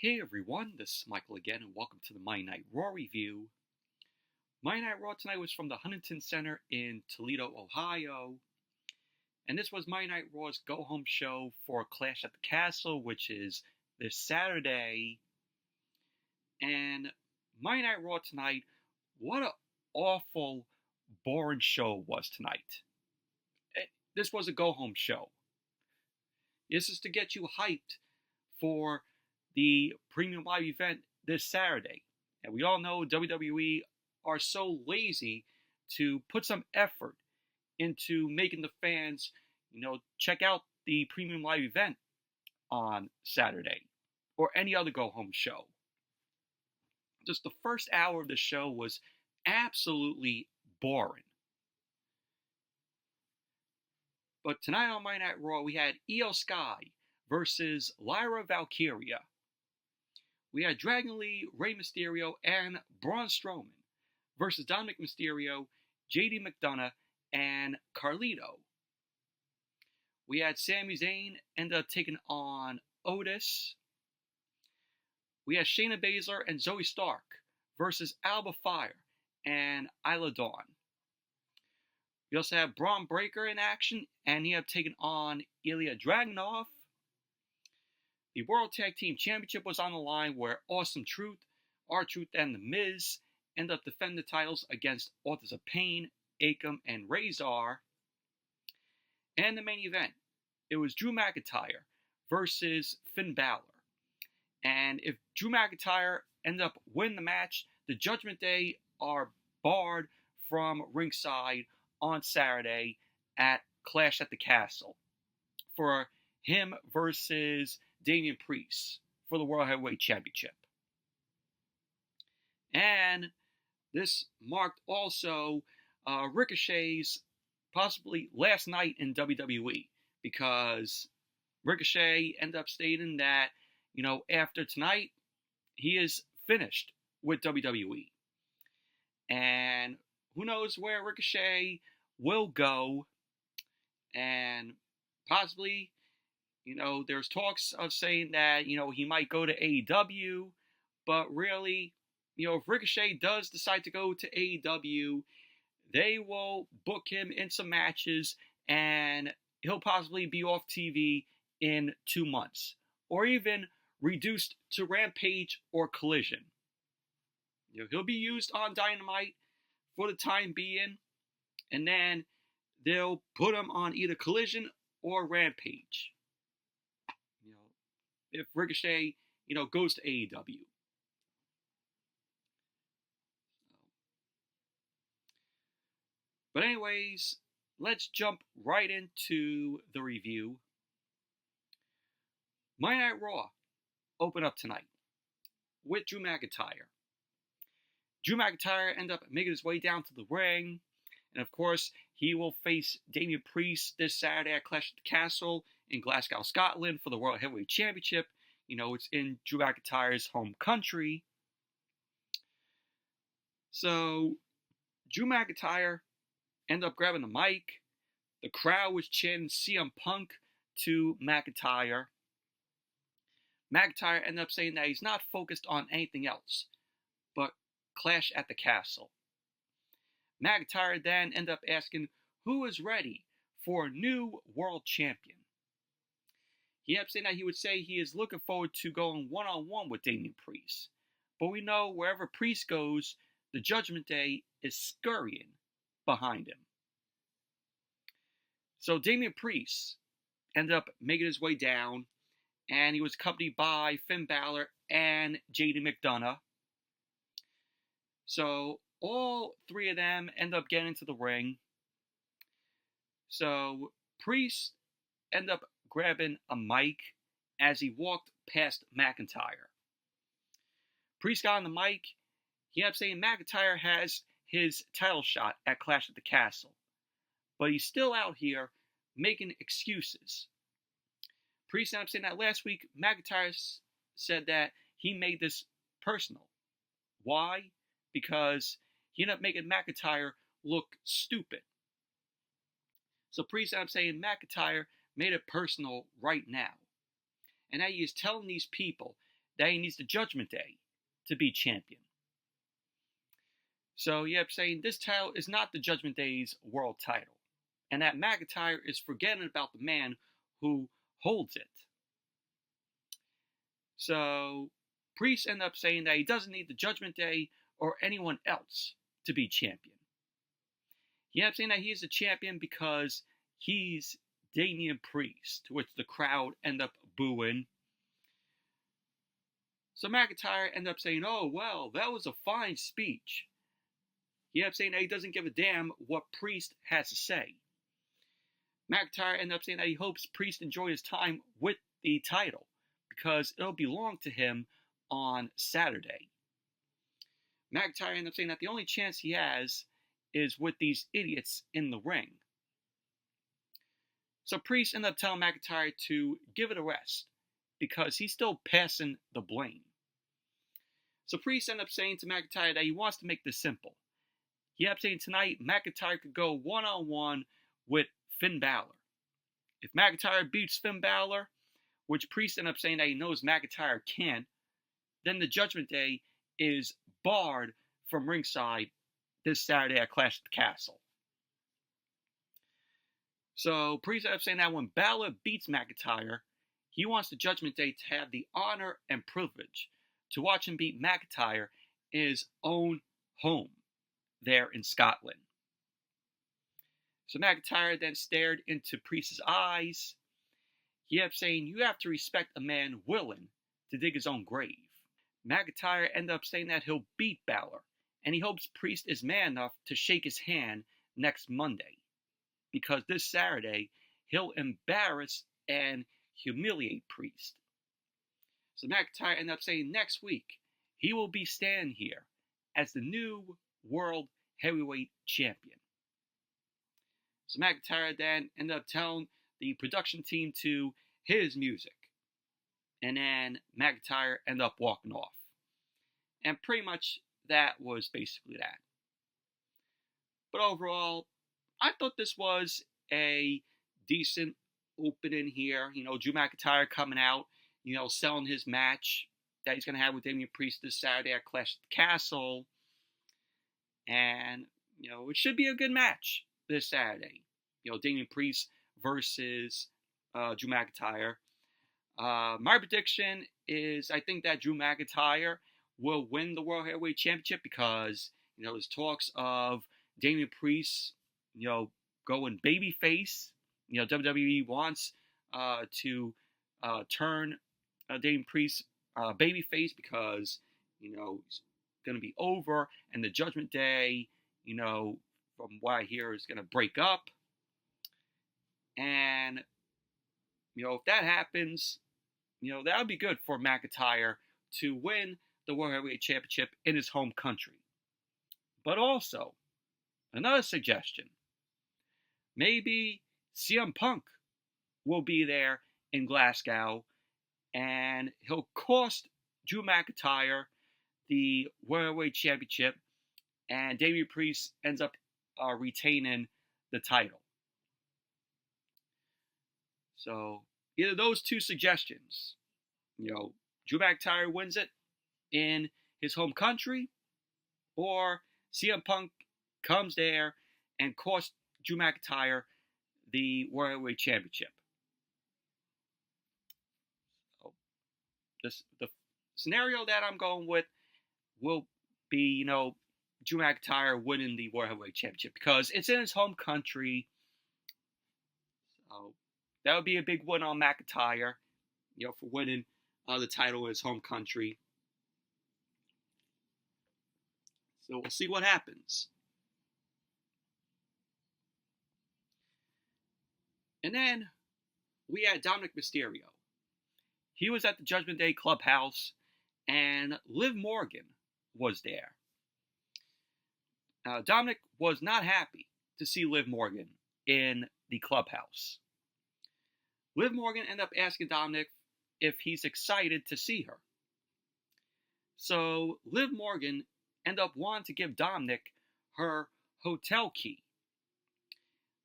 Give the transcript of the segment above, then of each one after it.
Hey everyone, this is Michael again, and welcome to the Monday Night Raw review. Monday Night Raw tonight was from the Huntington Center in Toledo, Ohio. And this was Monday Night Raw's go-home show for Clash at the Castle, which is this Saturday. And Monday Night Raw tonight, what an awful, boring show was tonight. This was a go-home show. This is to get you hyped for the premium live event this Saturday. And we all know WWE are so lazy to put some effort into making the fans, check out the premium live event on Saturday or any other go-home show. Just the first hour of the show was absolutely boring. But tonight on Monday Night Raw, we had Iyo Sky versus Lyria Valkyria. We had Dragon Lee, Rey Mysterio, and Braun Strowman versus Dominik Mysterio, McDonagh, and Carlito. We had Sami Zayn end up taking on Otis. We had Shayna Baszler and Zoey Stark versus Alba, Fyre, and Isla. We also have Bron Breakker in action, and he had taken on Ilja Dragunov. The World Tag Team Championship was on the line where AwesomeTruth, R-Truth, and The Miz end up defending the titles against Authors of Pain, Akam, and Razor. And the main event, it was Drew McIntyre versus Finn Balor. And if Drew McIntyre ends up winning the match, the Judgment Day are barred from ringside on Saturday at Clash at the Castle for him versus Damian Priest for the World Heavyweight Championship. And this marked also Ricochet's possibly last night in WWE, because Ricochet ended up stating that, after tonight, he is finished with WWE. And who knows where Ricochet will go, and possibly, there's talks of saying that, he might go to AEW, but really, if Ricochet does decide to go to AEW, they will book him in some matches, and he'll possibly be off TV in 2 months, or even reduced to Rampage or Collision. He'll be used on Dynamite for the time being, and then they'll put him on either Collision or Rampage. If Ricochet, goes to AEW. But anyways, let's jump right into the review. Monday Night Raw open up tonight with Drew McIntyre. Drew McIntyre ended up making his way down to the ring, and of course, he will face Damian Priest this Saturday at Clash at the Castle in Glasgow, Scotland for the World Heavyweight Championship. It's in Drew McIntyre's home country. So, Drew McIntyre ended up grabbing the mic. The crowd was chanting CM Punk to McIntyre. McIntyre ended up saying that he's not focused on anything else but Clash at the Castle. McIntyre then ended up asking who is ready for a new world champion. He ended up saying that he would say he is looking forward to going one-on-one with Damian Priest. But we know wherever Priest goes, the Judgment Day is scurrying behind him. So Damian Priest ended up making his way down, and he was accompanied by Finn Balor and McDonagh. So all three of them end up getting into the ring. So Priest ended up grabbing a mic as he walked past McIntyre. Priest got on the mic. He ended up saying McIntyre has his title shot at Clash at the Castle, but he's still out here making excuses. Priest ended up saying that last week McIntyre said that he made this personal. Why? Because he ended up making McIntyre look stupid. So Priest ended up saying McIntyre made it personal right now. And now he is telling these people that he needs the Judgment Day to be champion. So he kept saying this title is not the Judgment Day's world title, and that McIntyre is forgetting about the man who holds it. So Priest ended up saying that he doesn't need the Judgment Day or anyone else to be champion. He ended up saying that he is the champion because he's Damian Priest, to which the crowd ended up booing. So McIntyre ended up saying, oh, well, that was a fine speech. He ended up saying that he doesn't give a damn what Priest has to say. McIntyre ended up saying that he hopes Priest enjoys his time with the title because it'll belong to him on Saturday. McIntyre ended up saying that the only chance he has is with these idiots in the ring. So Priest ended up telling McIntyre to give it a rest because he's still passing the blame. So Priest ended up saying to McIntyre that he wants to make this simple. He ended up saying tonight McIntyre could go one-on-one with Finn Balor. If McIntyre beats Finn Balor, which Priest ended up saying that he knows McIntyre can, then the Judgment Day is barred from ringside this Saturday at Clash at the Castle. So Priest ended up saying that when Balor beats McIntyre, he wants the Judgment Day to have the honor and privilege to watch him beat McIntyre in his own home there in Scotland. So McIntyre then stared into Priest's eyes. He ended up saying, you have to respect a man willing to dig his own grave. McIntyre ended up saying that he'll beat Balor, and he hopes Priest is man enough to shake his hand next Monday, because this Saturday he'll embarrass and humiliate Priest. So McIntyre ended up saying next week he will be standing here as the new World Heavyweight Champion. So McIntyre then ended up telling the production team to hit his music. And then McIntyre ended up walking off. And pretty much that was basically that. But overall, I thought this was a decent opening here. You know, Drew McIntyre coming out, you know, selling his match that he's going to have with Damian Priest this Saturday at Clash at the Castle. And, you know, it should be a good match this Saturday. You know, Damian Priest versus Drew McIntyre. My prediction is I think that Drew McIntyre will win the World Heavyweight Championship because, you know, there's talks of Damian Priest, you know, going babyface. You know, WWE wants to turn Damian Priest babyface because, you know, he's going to be over and the Judgment Day, you know, from what I hear, is going to break up. And, you know, if that happens, you know, that would be good for McIntyre to win the World Heavyweight Championship in his home country. But also, another suggestion, maybe CM Punk will be there in Glasgow and he'll cost Drew McIntyre the World Heavyweight Championship and Damian Priest ends up retaining the title. So, either those two suggestions, you know, Drew McIntyre wins it in his home country, or CM Punk comes there and costs Drew McIntyre the World Heavyweight Championship. So, the scenario that I'm going with will be, you know, Drew McIntyre winning the World Heavyweight Championship because it's in his home country. So that would be a big win on McIntyre, you know, for winning the title in his home country. So we'll see what happens. And then we had Dominik Mysterio. He was at the Judgment Day Clubhouse, and Liv Morgan was there. Dominik was not happy to see Liv Morgan in the clubhouse. Liv Morgan ended up asking Dominik if he's excited to see her. So Liv Morgan ended up wanting to give Dominik her hotel key.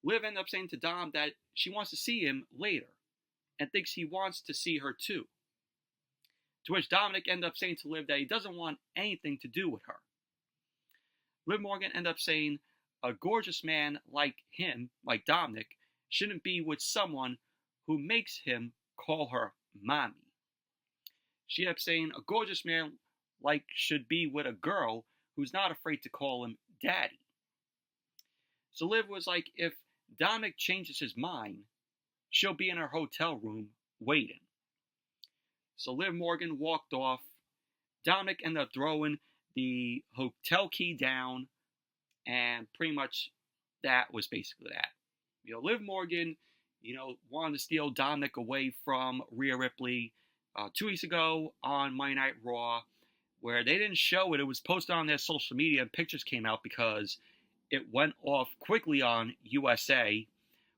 Liv ended up saying to Dom that she wants to see him later and thinks he wants to see her too. to which Dominik ended up saying to Liv that he doesn't want anything to do with her. Liv Morgan ended up saying a gorgeous man like him, like Dominik, shouldn't be with someone who makes him call her mommy. She ended up saying a gorgeous man like should be with a girl who's not afraid to call him daddy. So Liv was like, if Dominik changes his mind, she'll be in her hotel room waiting. So Liv Morgan walked off. Dominik ended up throwing the hotel key down, and pretty much that was basically that. Liv Morgan, wanted to steal Dominik away from Rhea Ripley 2 weeks ago on Monday Night Raw, where they didn't show it. It was posted on their social media, and pictures came out because it went off quickly on USA,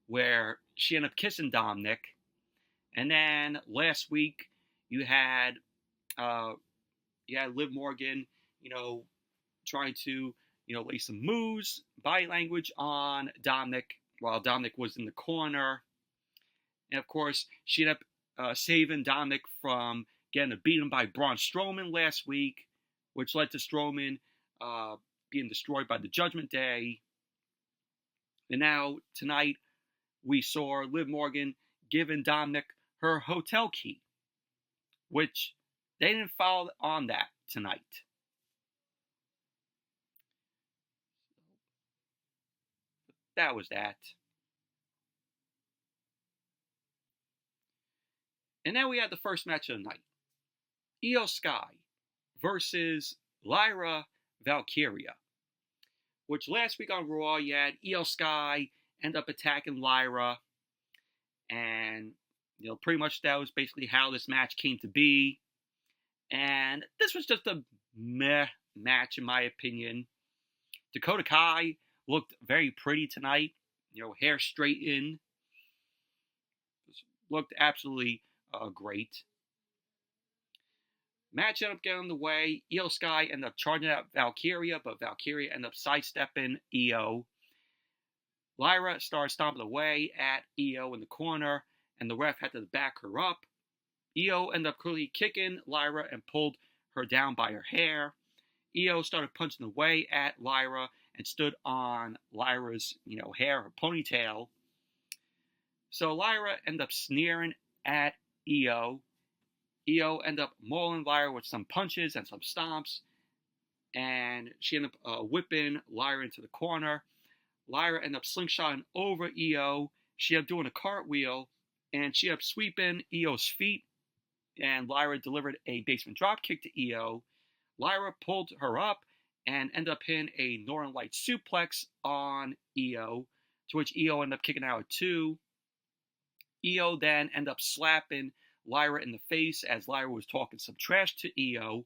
where she ended up kissing Dominik. And then last week, you had Liv Morgan, trying to, lay some moves, body language on Dominik while Dominik was in the corner. And of course, she ended up saving Dominik from getting beaten by Braun Strowman last week, which led to Strowman being destroyed by the Judgment Day. And now, tonight, we saw Liv Morgan giving Dominik her hotel key, which they didn't follow on that tonight. That was that. And now we had the first match of the night. Iyo Sky versus Lyria Valkyria. Which last week on Raw, you had Iyo Sky end up attacking Lyria. And, pretty much that was basically how this match came to be. And this was just a meh match, in my opinion. Dakota Kai looked very pretty tonight. Hair straightened. Looked absolutely great. Match ended up getting underway. Iyo Sky ended up charging out Valkyria, but Valkyria ended up sidestepping Iyo. Lyria started stomping away at Iyo in the corner, and the ref had to back her up. Iyo ended up clearly kicking Lyria and pulled her down by her hair. Iyo started punching away at Lyria and stood on Lyra's, hair, her ponytail. So Lyria ended up sneering at Iyo. Iyo ended up mauling Lyria with some punches and some stomps, and she ended up whipping Lyria into the corner. Lyria ended up slingshotting over Iyo. She ended up doing a cartwheel, and she ended up sweeping Iyo's feet, and Lyria delivered a basement dropkick to Iyo. Lyria pulled her up and ended up hitting a Northern Light suplex on Iyo, to which Iyo ended up kicking out at 2. Iyo then ended up slapping Lyria in the face as Lyria was talking some trash to Iyo.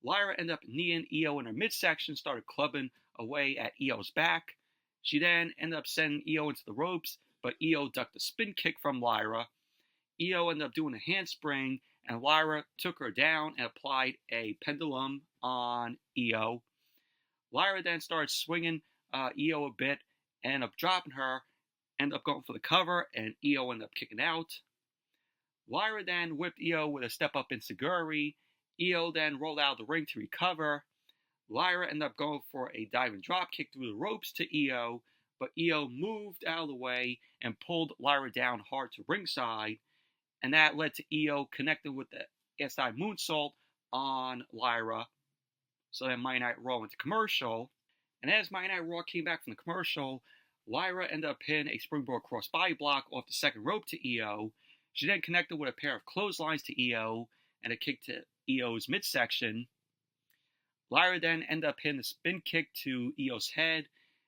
Lyria ended up kneeing Iyo in her midsection, started clubbing away at Iyo's back. She then ended up sending Iyo into the ropes, but Iyo ducked a spin kick from Lyria. Iyo ended up doing a handspring, and Lyria took her down and applied a pendulum on Iyo. Lyria then started swinging Iyo a bit, and ended up dropping her, ended up going for the cover, and Iyo ended up kicking out. Lyria then whipped Iyo with a step-up enziguri. Iyo then rolled out of the ring to recover. Lyria ended up going for a diving dropkick through the ropes to Iyo, but Iyo moved out of the way and pulled Lyria down hard to ringside, and that led to Iyo connecting with the SI moonsault on Lyria. So then Monday Night Raw went to commercial, and as Monday Night Raw came back from the commercial, Lyria ended up hitting a springboard crossbody block off the second rope to Iyo. She then connected with a pair of clotheslines to Iyo and a kick to Iyo's midsection. Lyria then ended up hitting a spin kick to Iyo's head.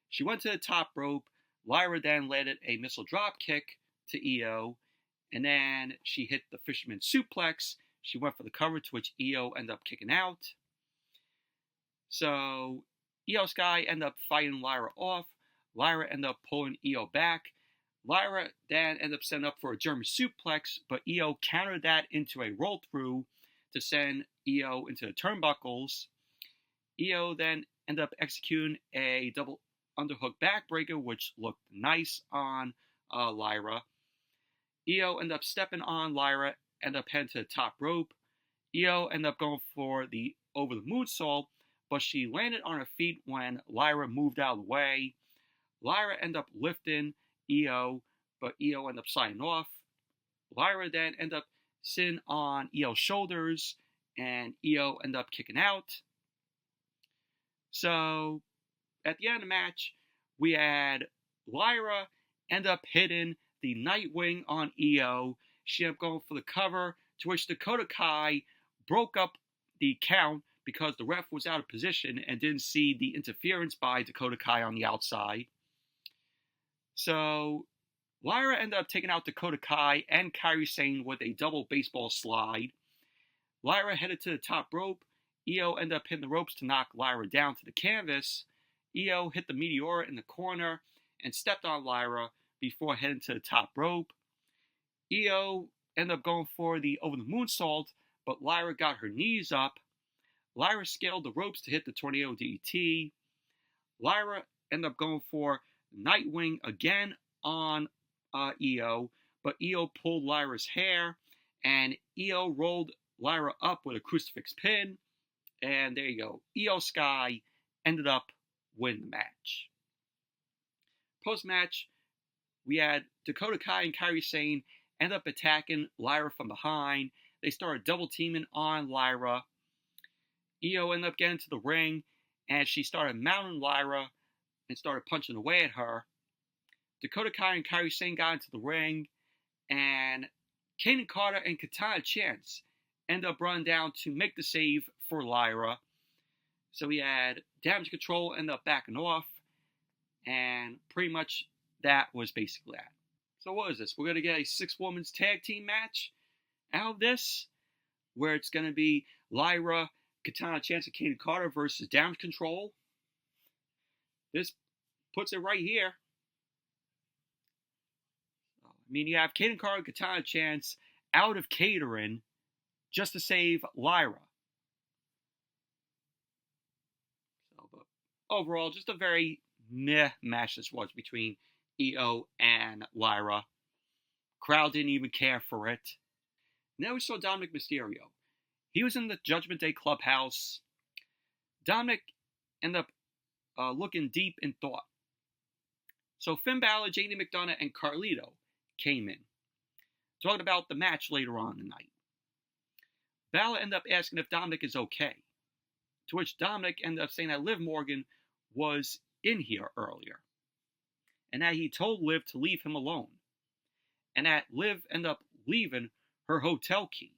She went to the top rope. Lyria then landed a missile drop kick to Iyo, and then she hit the fisherman suplex. She went for the cover, to which Iyo ended up kicking out. So Iyo Sky ended up fighting Lyria off. Lyria ended up pulling Iyo back. Lyria then ended up setting up for a German suplex, but Iyo countered that into a roll through to send Iyo into the turnbuckles. Iyo then ended up executing a double underhook backbreaker, which looked nice on Lyria. Iyo ended up stepping on Lyria, ended up heading to the top rope. Iyo ended up going for the over the moonsault, but she landed on her feet when Lyra moved out of the way. Lyra ended up lifting Iyo, but Iyo ended up sliding off. Lyra then ended up sitting on Iyo's shoulders, and Iyo ended up kicking out. So, at the end of the match, we had Lyra end up hitting the Nightwing on Iyo. She ended up going for the cover, to which Dakota Kai broke up the count because the ref was out of position and didn't see the interference by Dakota Kai on the outside. So, Lyra ended up taking out Dakota Kai and Kairi Sane with a double baseball slide. Lyra headed to the top rope. Iyo ended up hitting the ropes to knock Lyra down to the canvas. Iyo hit the Meteora in the corner and stepped on Lyra before heading to the top rope. Iyo ended up going for the over the moonsault, but Lyra got her knees up. Lyra scaled the ropes to hit the Tornado DDT. Lyra ended up going for Nightwing again on Iyo, but Iyo pulled Lyra's hair, and Iyo rolled Lyra up with a crucifix pin, and there you go. Iyo Sky ended up winning the match. Post-match, we had Dakota Kai and Kairi Sane end up attacking Lyra from behind. They started double teaming on Lyra. Iyo ended up getting to the ring, and she started mounting Lyra and started punching away at her. Dakota Kai and Kairi Sane got into the ring, and Kaden Carter and Katana Chance ended up running down to make the save for Lyra. So we had Damage Control end up backing off, and pretty much that was basically that. So what is this? We're going to get a 6-women's tag team match out of this, where it's going to be Lyra, Katana Chance, and Kaden Carter versus Damage Control. This puts it right here. I mean, you have Kaden Carter and Katana Chance out of catering just to save Lyra. So, but overall, just a very meh match this was between Iyo and Lyra. Crowd didn't even care for it. And then we saw Dominik Mysterio. He was in the Judgment Day clubhouse. Dominik ended up looking deep in thought. So Finn Balor, JD McDonagh, and Carlito came in, talking about the match later on in the night. Balor ended up asking if Dominik is okay, to which Dominik ended up saying that Liv Morgan was in here earlier, and that he told Liv to leave him alone, and that Liv ended up leaving her hotel key.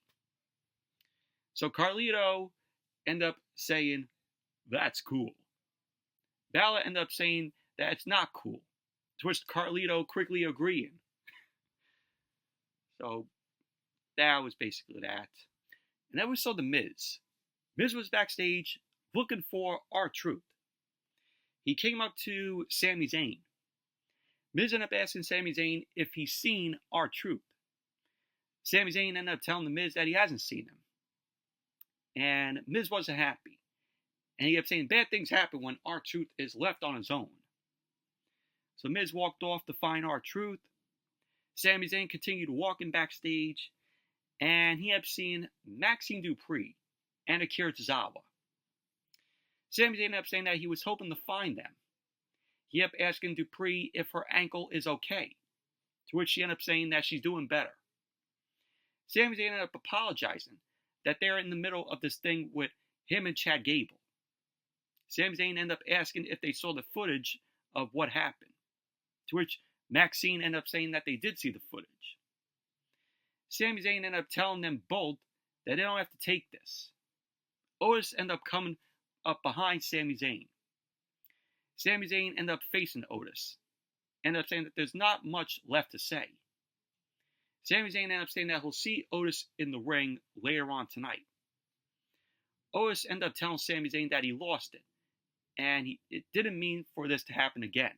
So Carlito ended up saying, "That's cool." Balor ended up saying that it's not cool, to which Carlito quickly agreeing. So that was basically that. And then we saw The Miz. Miz was backstage looking for R-Truth. He came up to Sami Zayn. Miz ended up asking Sami Zayn if he's seen R-Truth. Sami Zayn ended up telling The Miz that he hasn't seen him. And Miz wasn't happy. And he kept saying bad things happen when R-Truth is left on his own. So Miz walked off to find R-Truth. Sami Zayn continued walking backstage, and he had seen Maxine Dupree and Akira Tozawa. Sami Zayn ended up saying that he was hoping to find them. He kept asking Dupree if her ankle is okay, to which she ended up saying that she's doing better. Sami Zayn ended up apologizing that they're in the middle of this thing with him and Chad Gable. Sami Zayn ended up asking if they saw the footage of what happened, to which Maxine ended up saying that they did see the footage. Sami Zayn ended up telling them both that they don't have to take this. Otis ended up coming up behind Sami Zayn. Sami Zayn ended up facing Otis. Ended up saying that there's not much left to say. Sami Zayn ended up saying that he'll see Otis in the ring later on tonight. Otis ended up telling Sami Zayn that he lost it, and it didn't mean for this to happen again.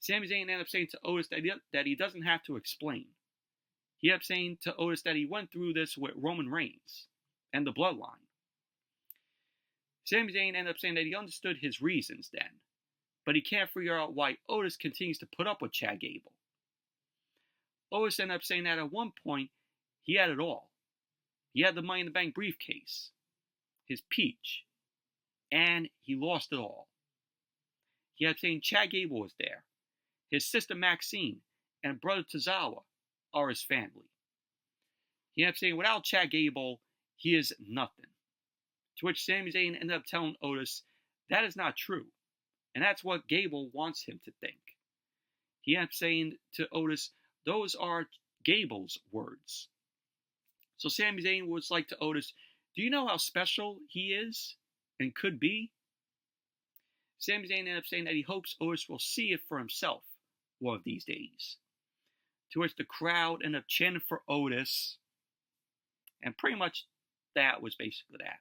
Sami Zayn ended up saying to Otis that he doesn't have to explain. He ended up saying to Otis that he went through this with Roman Reigns and the Bloodline. Sami Zayn ended up saying that he understood his reasons then, but he can't figure out why Otis continues to put up with Chad Gable. Otis ended up saying that at one point, he had it all. He had the Money in the Bank briefcase, his peach, and he lost it all. He ended up saying Chad Gable was there. His sister Maxine and brother Tozawa are his family. He ended up saying without Chad Gable, he is nothing. To which Sami Zayn ended up telling Otis that is not true, and that's what Gable wants him to think. He ended up saying to Otis, those are Gable's words. So Sami Zayn was like to Otis, do you know how special he is and could be? Sami Zayn ended up saying that he hopes Otis will see it for himself one of these days. To which the crowd ended up chanting for Otis, and pretty much that was basically that.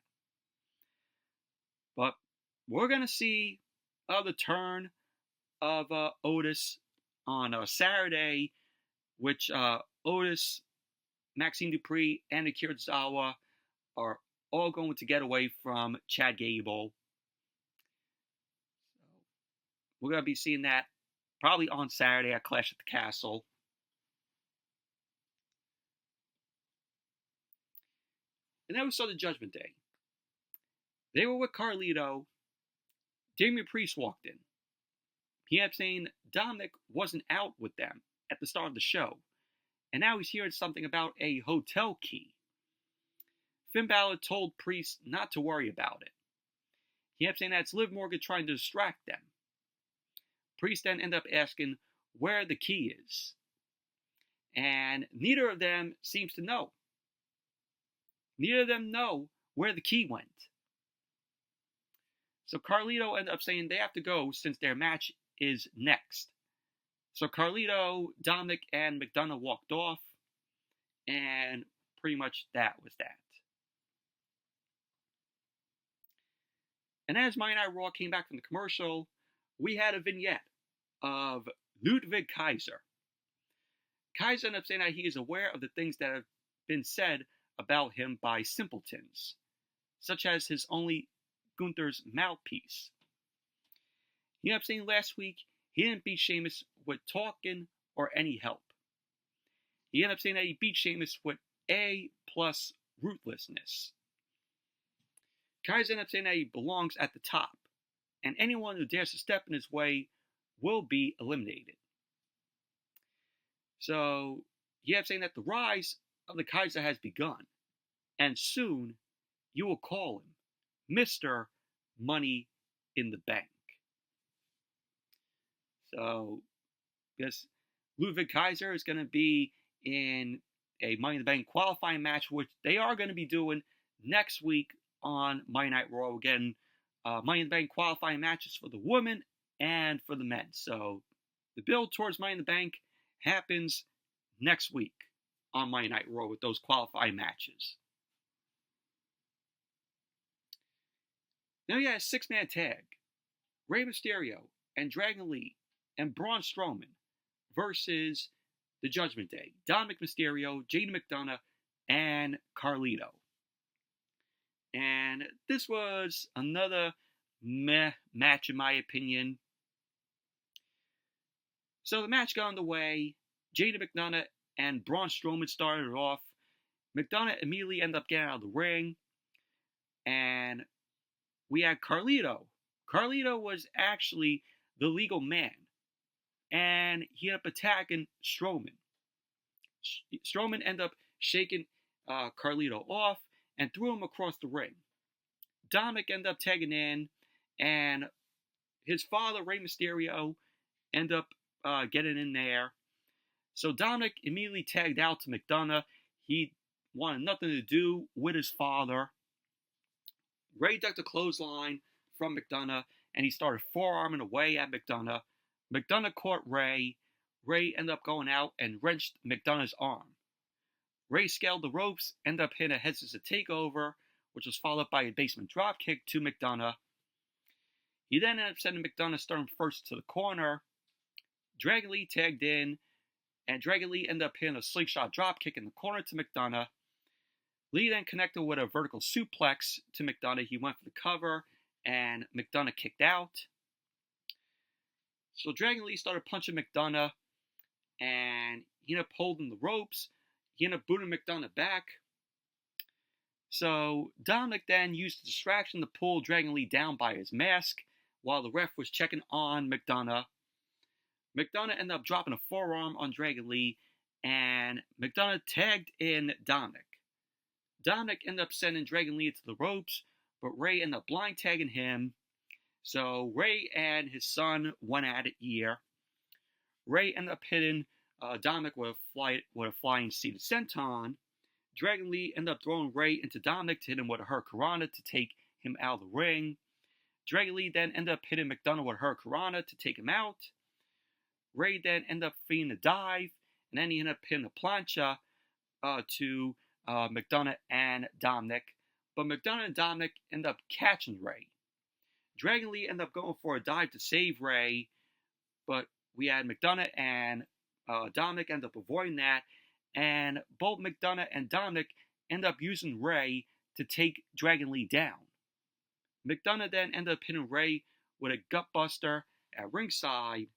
But we're going to see the turn of Otis on Saturday, which Otis, Maxine Dupree, and Akira Tozawa are all going to get away from Chad Gable. We're going to be seeing that probably on Saturday at Clash at the Castle. And then we saw the Judgment Day. They were with Carlito. Damian Priest walked in. He ended up saying Dominik wasn't out with them at the start of the show, and now he's hearing something about a hotel key. Finn Balor told Priest not to worry about it. He ended up saying that's Liv Morgan trying to distract them. Priest then ended up asking where the key is, and neither of them seems to know. Neither of them know where the key went. So Carlito ended up saying they have to go since their match is next. So Carlito, Dominik, and McDonagh walked off, and pretty much that was that. And as Monday Night Raw came back from the commercial, we had a vignette of Ludwig Kaiser. Kaiser ended up saying that he is aware of the things that have been said about him by simpletons, such as his only Gunther's mouthpiece. He ended up saying last week he didn't beat Sheamus with talking or any help. He ended up saying that he beat Sheamus with A plus ruthlessness. Kaiser ended up saying that he belongs at the top, and anyone who dares to step in his way will be eliminated. So he ended up saying that the rise of the Kaiser has begun, and soon you will call him Mr. Money in the Bank. So, because Ludwig Kaiser is going to be in a Money in the Bank qualifying match, which they are going to be doing next week on Monday Night Raw. Again, Money in the Bank qualifying matches for the women and for the men. So, the build towards Money in the Bank happens next week on Monday Night Raw with those qualifying matches. Now you got a six-man tag. Rey Mysterio and Dragon Lee and Braun Strowman versus the Judgment Day. Dominik Mysterio, Jaden McDonagh, and Carlito. And this was another meh match in my opinion. So the match got underway. Jaden McDonagh and Braun Strowman started it off. McDonagh immediately ended up getting out of the ring. And we had Carlito. Carlito was actually the legal man. And he ended up attacking Strowman. Strowman ended up shaking Carlito off and threw him across the ring. Dominik ended up tagging in, and his father, Rey Mysterio, ended up getting in there. So Dominik immediately tagged out to McDonagh. He wanted nothing to do with his father. Rey ducked a clothesline from McDonagh, and he started forearming away at McDonagh. McDonagh caught Rey. Rey ended up going out and wrenched McDonagh's arm. Rey scaled the ropes, ended up hitting a head scissors takeover, which was followed by a basement dropkick to McDonagh. He then ended up sending McDonagh stern first to the corner. Dragon Lee tagged in, and Dragon Lee ended up hitting a slingshot dropkick in the corner to McDonagh. Lee then connected with a vertical suplex to McDonagh. He went for the cover, and McDonagh kicked out. So Dragon Lee started punching McDonagh, and he ended up holding the ropes. He ended up booting McDonagh back. So Dominik then used the distraction to pull Dragon Lee down by his mask while the ref was checking on McDonagh. McDonagh ended up dropping a forearm on Dragon Lee, and McDonagh tagged in Dominik. Dominik ended up sending Dragon Lee into the ropes, but Ray ended up blind tagging him. So Ray and his son went at it here. Ray ended up hitting Dominik with a flying seated senton. Dragon Lee ended up throwing Ray into Dominik to hit him with a hurricanrana to take him out of the ring. Dragon Lee then ended up hitting McDonagh with a hurricanrana to take him out. Ray then ended up feeding a dive, and then he ended up hitting a plancha to McDonagh and Dominik. But McDonagh and Dominik ended up catching Ray. Dragon Lee ended up going for a dive to save Ray, but we had McDonagh and Dominik end up avoiding that, and both McDonagh and Dominik end up using Ray to take Dragon Lee down. McDonagh then ended up hitting Ray with a gutbuster at ringside,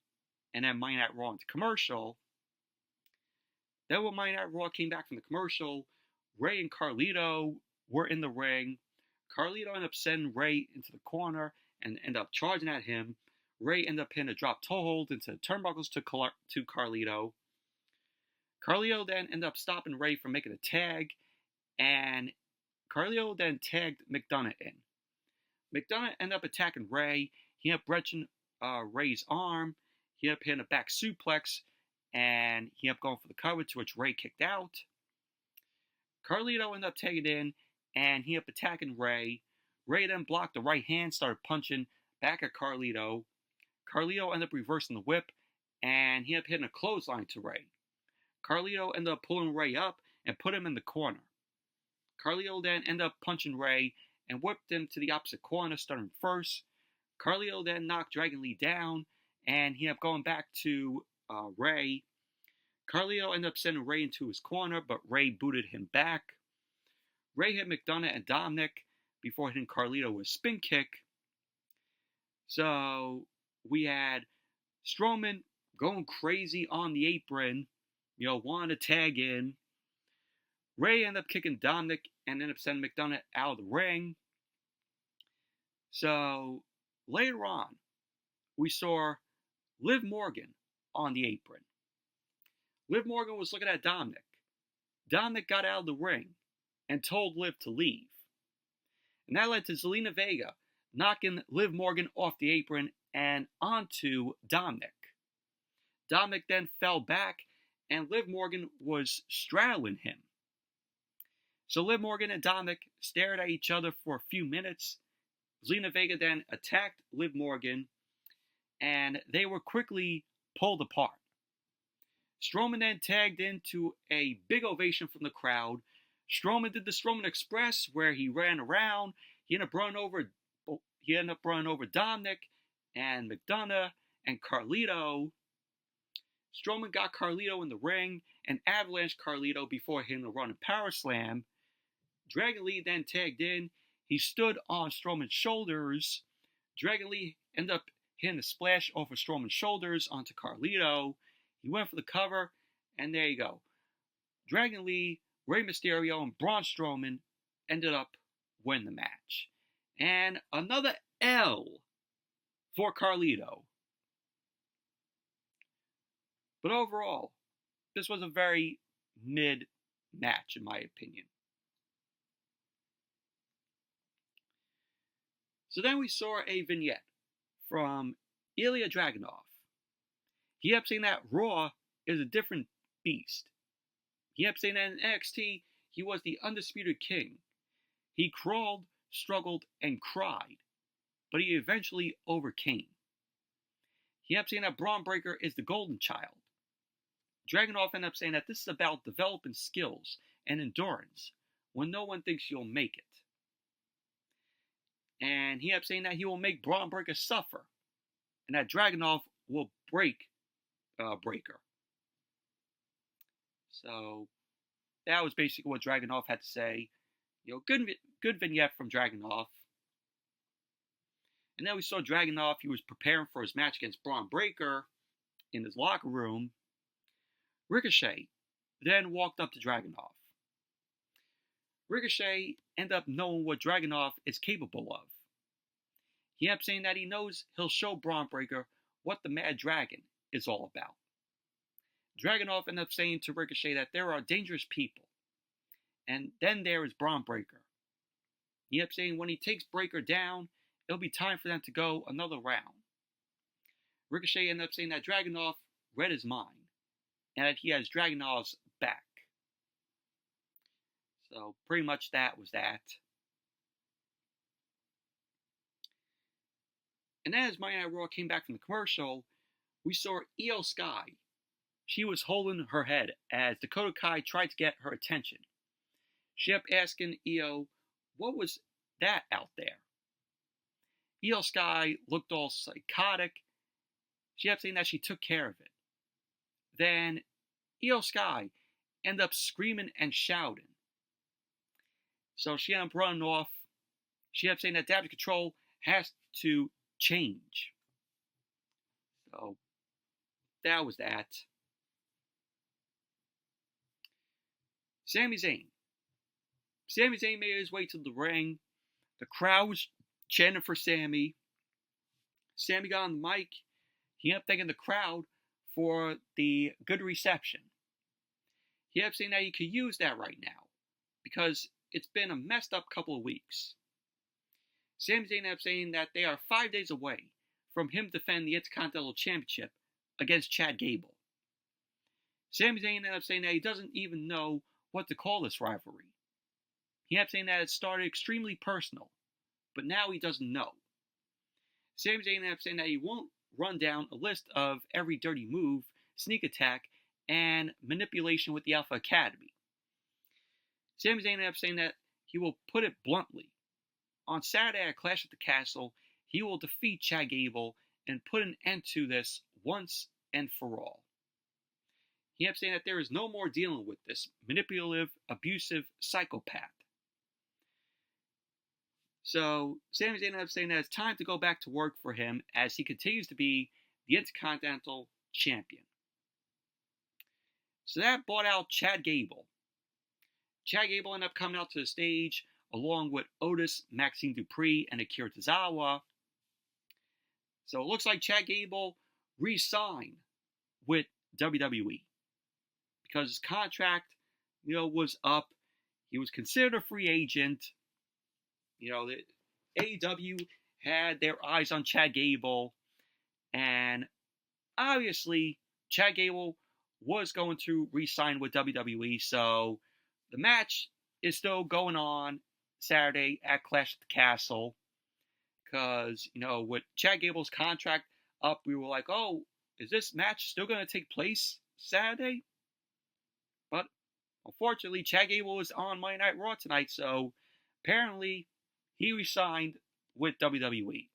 and then Monday Night Raw into commercial. Then when Monday Night Raw came back from the commercial, Ray and Carlito were in the ring. Carlito ended up sending Ray into the corner and ended up charging at him. Ray ended up hitting a drop toe hold into the turnbuckles to Carlito. Carlito then ended up stopping Ray from making a tag, and Carlito then tagged McDonagh in. McDonagh ended up attacking Ray. He ended up wrenching Ray's arm. He ended up hitting a back suplex, and he ended up going for the cover, to which Ray kicked out. Carlito ended up tagging in, and he ended up attacking Ray. Ray then blocked the right hand, started punching back at Carlito. Carlito ended up reversing the whip, and he ended up hitting a clothesline to Ray. Carlito ended up pulling Ray up and put him in the corner. Carlito then ended up punching Ray and whipped him to the opposite corner, starting first. Carlito then knocked Dragon Lee down, and he ended up going back to Ray. Carlito ended up sending Ray into his corner, but Ray booted him back. Ray hit McDonagh and Dominik before hitting Carlito with a spin kick. So we had Strowman going crazy on the apron, wanting to tag in. Ray ended up kicking Dominik and ended up sending McDonagh out of the ring. So later on, we saw Liv Morgan on the apron. Liv Morgan was looking at Dominik. Dominik got out of the ring and told Liv to leave. And that led to Zelina Vega knocking Liv Morgan off the apron and onto Dominik. Dominik then fell back, and Liv Morgan was straddling him. So Liv Morgan and Dominik stared at each other for a few minutes. Zelina Vega then attacked Liv Morgan, and they were quickly pulled apart. Strowman then tagged into a big ovation from the crowd. Strowman did the Strowman Express, where he ran around. He ended up running over Dominik and McDonagh and Carlito. Strowman got Carlito in the ring and avalanched Carlito before hitting a running power slam. Dragon Lee then tagged in. He stood on Strowman's shoulders. Dragon Lee ended up hitting a splash over Strowman's shoulders onto Carlito. He went for the cover, and there you go. Dragon Lee, Rey Mysterio, and Braun Strowman ended up winning the match. And another L for Carlito. But overall, this was a very mid match, in my opinion. So then we saw a vignette from Ilja Dragunov. He kept saying that Raw is a different beast. He kept saying that in NXT, he was the undisputed king. He crawled, struggled, and cried, but he eventually overcame. He kept saying that Bron Breakker is the golden child. Dragunov ended up saying that this is about developing skills and endurance when no one thinks you'll make it. And he kept saying that he will make Bron Breakker suffer, and that Dragunov will break Breakker. So that was basically what Dragunov had to say. Good vignette from Dragunov. And then we saw Dragunov. He was preparing for his match against Bron Breakker in his locker room. Ricochet then walked up to Dragunov. Ricochet ended up knowing what Dragunov is capable of. He ended up saying that he knows he'll show Bron Breakker what the Mad Dragon is all about. Dragunov ended up saying to Ricochet that there are dangerous people. And then there is Bron Breakker. He ended up saying when he takes Breakker down, it'll be time for them to go another round. Ricochet ended up saying that Dragunov read his mind, and that he has Dragunov's back. So pretty much that was that. And then as Monday Night Raw came back from the commercial, we saw Iyo Sky. She was holding her head as Dakota Kai tried to get her attention. She kept asking Iyo, what was that out there? Iyo Sky looked all psychotic. She kept saying that she took care of it. Then Iyo Sky ended up screaming and shouting. So she ended up running off. She kept saying that Damage Control has to change. So that was that. Sami Zayn. Sami Zayn made his way to the ring. The crowd was chanting for Sami. Sami got on the mic. He ended up thanking the crowd for the good reception. He ended up saying that he could use that right now because it's been a messed up couple of weeks. Sami Zayn ended up saying that they are 5 days away from him defending the Intercontinental Championship against Chad Gable. Sami Zayn ended up saying that he doesn't even know what to call this rivalry. He ended up saying that it started extremely personal, but now he doesn't know. Sami Zayn ended up saying that he won't run down a list of every dirty move, sneak attack, and manipulation with the Alpha Academy. Sami Zayn ended up saying that he will put it bluntly. On Saturday at Clash at the Castle, he will defeat Chad Gable and put an end to this once and for all. He ended up saying that there is no more dealing with this manipulative, abusive psychopath. So Sami Zayn ended up saying that it's time to go back to work for him as he continues to be the Intercontinental Champion. So that brought out Chad Gable. Chad Gable ended up coming out to the stage along with Otis, Maxine Dupree, and Akira Tozawa. So it looks like Chad Gable re-signed with WWE because his contract, was up. He was considered a free agent. The AEW had their eyes on Chad Gable, and obviously Chad Gable was going to re-sign with WWE, so the match is still going on Saturday at Clash at the Castle, because, with Chad Gable's contract up, we were like, oh, is this match still going to take place Saturday? But unfortunately, Chad Gable is on Monday Night Raw tonight, so apparently he re-signed with WWE.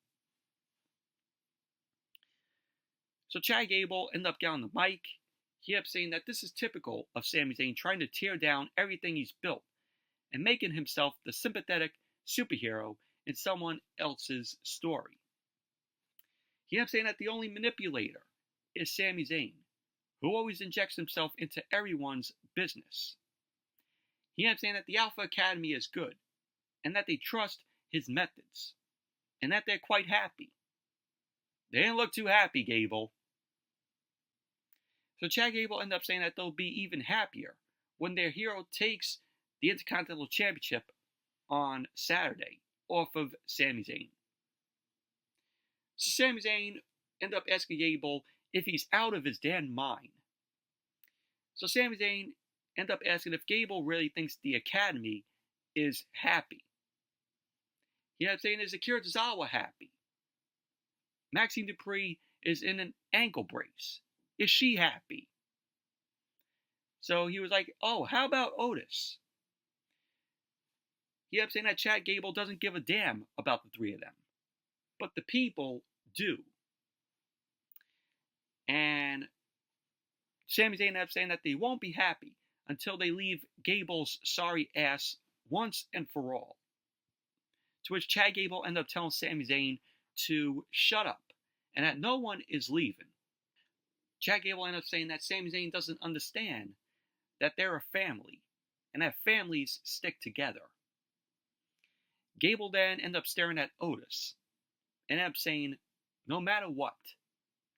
So Chad Gable ended up getting on the mic. He ended up saying that this is typical of Sami Zayn trying to tear down everything he's built and making himself the sympathetic superhero in someone else's story. He ended up saying that the only manipulator is Sami Zayn, who always injects himself into everyone's business. He ended up saying that the Alpha Academy is good, and that they trust his methods, and that they're quite happy. They didn't look too happy, Gable. So Chad Gable ended up saying that they'll be even happier when their hero takes the Intercontinental Championship on Saturday off of Sami Zayn. So Sami Zayn ended up asking Gable if he's out of his damn mind. So Sami Zayn ended up asking if Gable really thinks the Academy is happy. He ended up saying, is Akira Tozawa happy? Maxine Dupree is in an ankle brace. Is she happy? So he was like, oh, how about Otis? He ended up saying that Chad Gable doesn't give a damn about the three of them. But the people do. And Sami Zayn ended up saying that they won't be happy until they leave Gable's sorry ass once and for all. To which Chad Gable ended up telling Sami Zayn to shut up and that no one is leaving. Chad Gable ended up saying that Sami Zayn doesn't understand that they're a family and that families stick together. Gable then ended up staring at Otis and ended up saying, no matter what,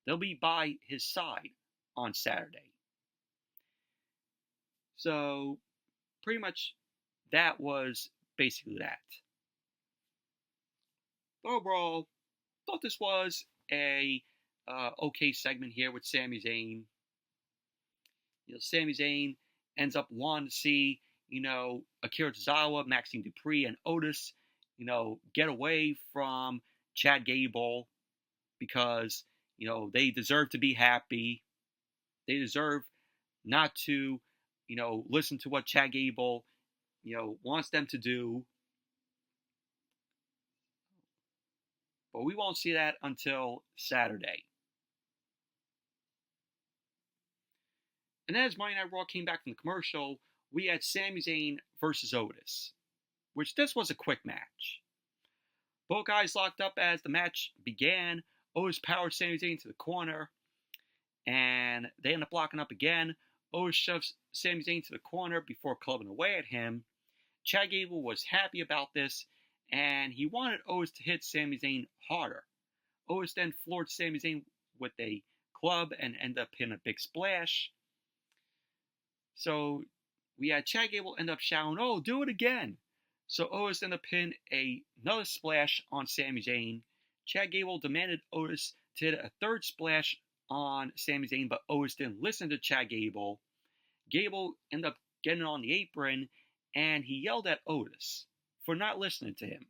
they'll be by his side on Saturday. So, pretty much that was basically that. Overall, thought this was a okay segment here with Sami Zayn. Sami Zayn ends up wanting to see, Akira Tozawa, Maxine Dupree, and Otis, get away from Chad Gable because, they deserve to be happy. They deserve not to, listen to what Chad Gable, wants them to do. But we won't see that until Saturday. And then as Monday Night Raw came back from the commercial, we had Sami Zayn versus Otis, which this was a quick match. Both guys locked up as the match began. Otis powered Sami Zayn to the corner, and they end up locking up again. Otis shoves Sami Zayn to the corner before clubbing away at him. Chad Gable was happy about this, and he wanted Otis to hit Sami Zayn harder. Otis then floored Sami Zayn with a club and ended up hitting a big splash. So we had Chad Gable end up shouting, "Oh, do it again!" So Otis ended up hitting another splash on Sami Zayn. Chad Gable demanded Otis to hit a third splash on Sami Zayn, but Otis didn't listen to Chad Gable. Gable ended up getting on the apron, and he yelled at Otis for not listening to him.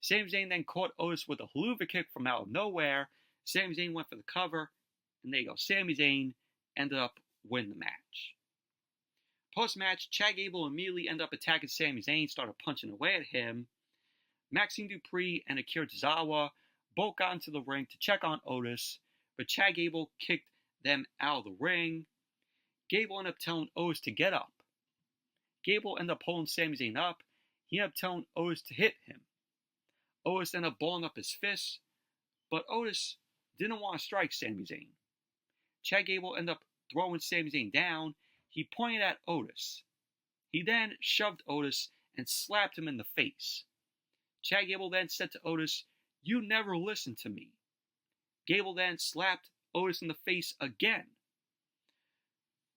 Sami Zayn then caught Otis with a haluva kick from out of nowhere. Sami Zayn went for the cover, and there you go. Sami Zayn ended up winning the match. Post-match, Chad Gable immediately ended up attacking Sami Zayn, started punching away at him. Maxine Dupree and Akira Tozawa both got into the ring to check on Otis, but Chad Gable kicked them out of the ring. Gable ended up telling Otis to get up. Gable ended up holding Sami Zayn up. He ended up telling Otis to hit him. Otis ended up balling up his fists, but Otis didn't want to strike Sami Zayn. Chad Gable ended up throwing Sami Zayn down. He pointed at Otis. He then shoved Otis and slapped him in the face. Chad Gable then said to Otis, "You never listen to me." Gable then slapped Otis in the face again.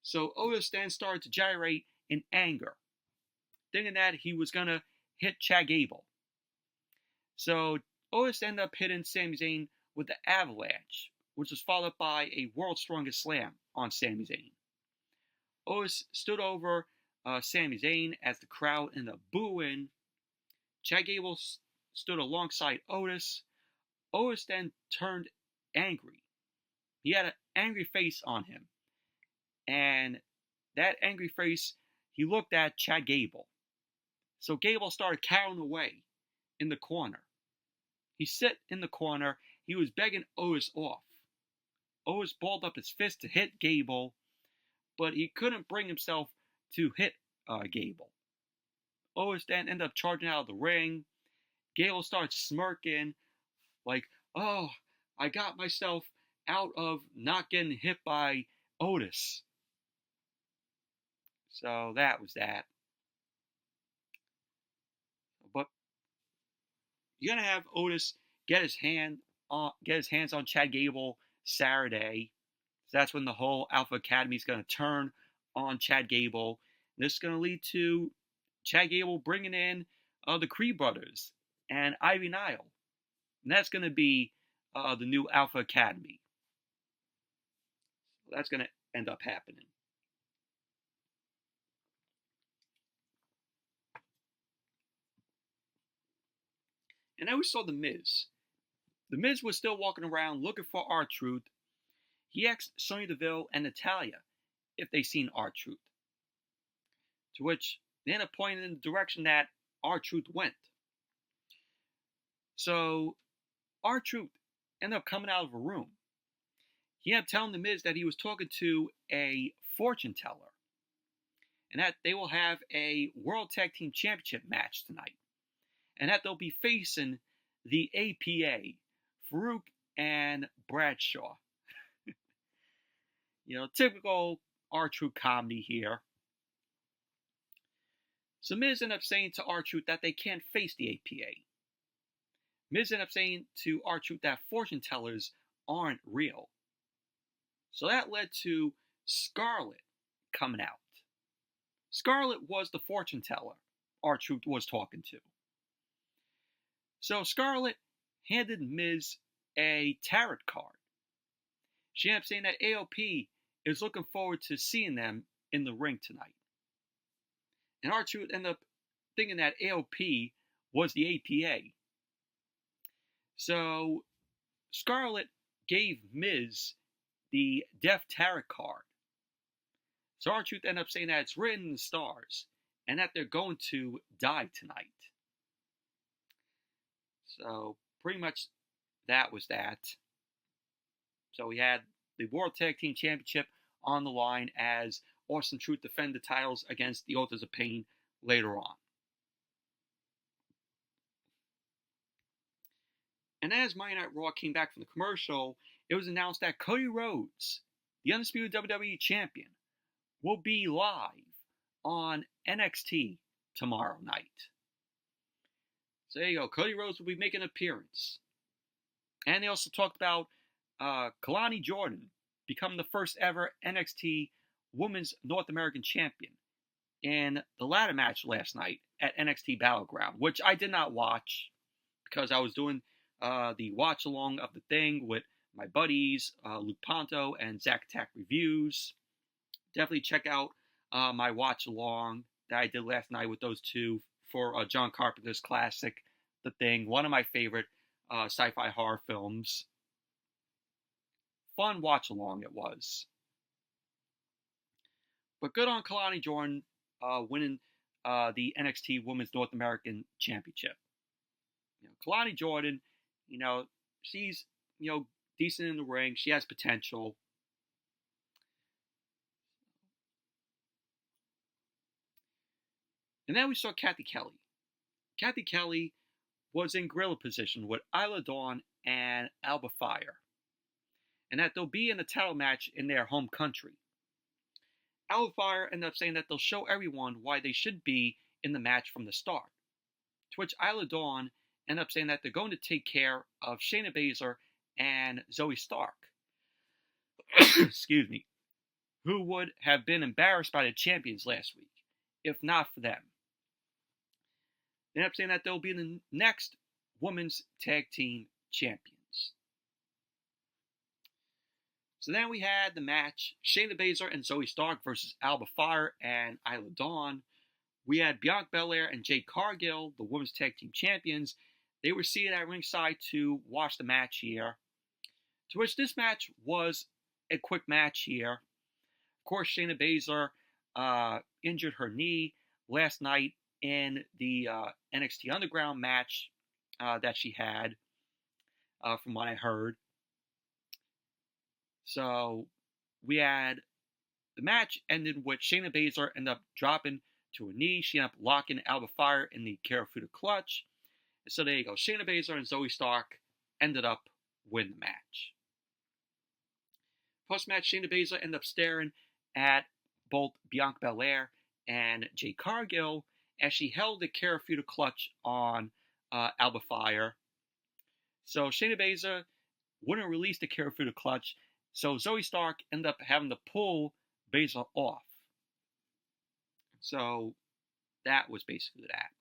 So Otis then started to gyrate in anger, thinking that he was going to hit Chad Gable. So Otis ended up hitting Sami Zayn with the avalanche, which was followed by a World's Strongest Slam on Sami Zayn. Otis stood over Sami Zayn as the crowd ended up booing. Chad Gable stood alongside Otis. Otis then turned angry. He had an angry face on him. And that angry face, he looked at Chad Gable. So Gable started cowering away in the corner. He sat in the corner. He was begging Otis off. Otis balled up his fist to hit Gable, but he couldn't bring himself to hit Gable. Otis then ended up charging out of the ring. Gable started smirking, like, "Oh, I got myself out of not getting hit by Otis." So that was that. But you're gonna have Otis get his hands on Chad Gable Saturday. So that's when the whole Alpha Academy is gonna turn on Chad Gable. And this is gonna lead to Chad Gable bringing in the Creed brothers and Ivy Nile, and that's gonna be the new Alpha Academy. That's gonna end up happening. And then we saw The Miz. The Miz was still walking around looking for R-Truth. He asked Sonya Deville and Natalya if they seen R-Truth, to which they ended up pointing in the direction that R-Truth went. So R-Truth ended up coming out of a room. He ended up telling The Miz that he was talking to a fortune teller, and that they will have a World Tag Team Championship match tonight, and that they'll be facing the APA, Farouk and Bradshaw. Typical R-Truth comedy here. So Miz ended up saying to R-Truth that they can't face the APA. Miz ended up saying to R-Truth that fortune tellers aren't real. So that led to Scarlett coming out. Scarlett was the fortune teller R-Truth was talking to. So Scarlett handed Miz a tarot card. She ended up saying that AOP is looking forward to seeing them in the ring tonight. And R-Truth ended up thinking that AOP was the APA. So Scarlett gave Miz the Death Tarot card. So R-Truth ended up saying that it's written in the stars and that they're going to die tonight. So pretty much that was that. So we had the World Tag Team Championship on the line as AwesomeTruth defend the titles against the Authors of Pain later on. And as Monday Night Raw came back from the commercial, it was announced that Cody Rhodes, the undisputed WWE Champion, will be live on NXT tomorrow night. So there you go. Cody Rhodes will be making an appearance. And they also talked about Kalani Jordan becoming the first ever NXT Women's North American Champion in the ladder match last night at NXT Battleground, which I did not watch because I was doing the watch along of the thing with my buddies, Luke Ponto and Zach Attack Reviews. Definitely check out my watch along that I did last night with those two for John Carpenter's classic, The Thing, one of my favorite sci-fi horror films. Fun watch along it was. But good on Kalani Jordan winning the NXT Women's North American Championship. Kalani Jordan, she's, decent in the ring. She has potential. And then we saw Kathy Kelly. Kathy Kelly was in gorilla position with Isla Dawn and Alba Fyre. And that they'll be in a title match in their home country. Alba Fyre ended up saying that they'll show everyone why they should be in the match from the start. To which Isla Dawn ended up saying that they're going to take care of Shayna Baszler and Zoey Stark. Excuse me. Who would have been embarrassed by the champions last week, if not for them. They ended up saying that they'll be the next Women's Tag Team Champions. So then we had the match, Shayna Baszler and Zoey Stark versus Alba Fyre and Isla Dawn. We had Bianca Belair and Jade Cargill, the Women's Tag Team Champions. They were seated at ringside to watch the match here. To which this match was a quick match here. Of course, Shayna Baszler injured her knee last night in the NXT Underground match that she had, from what I heard. So we had the match ended with Shayna Baszler ended up dropping to a knee. She ended up locking Alba Fyre in the Karafuda clutch. So there you go. Shayna Baszler and Zoey Stark ended up winning the match. Post-match, Shayna Baszler ended up staring at both Bianca Belair and Jade Cargill as she held the Karafuda clutch on Alba Fyre. So Shayna Baszler wouldn't release the Karafuda clutch, so Zoey Stark ended up having to pull Baszler off. So that was basically that.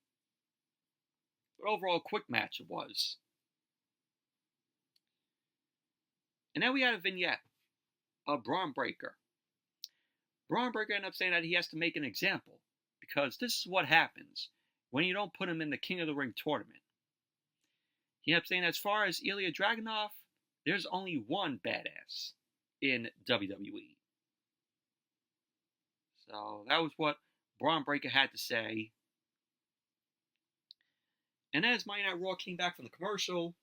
But overall, a quick match it was. And then we had a vignette of Bron Breakker. Bron Breakker ended up saying that he has to make an example because this is what happens when you don't put him in the King of the Ring tournament. He ended up saying, as far as Ilja Dragunov, there's only one badass in WWE. So that was what Bron Breakker had to say. And as Monday Night Raw came back from the commercial,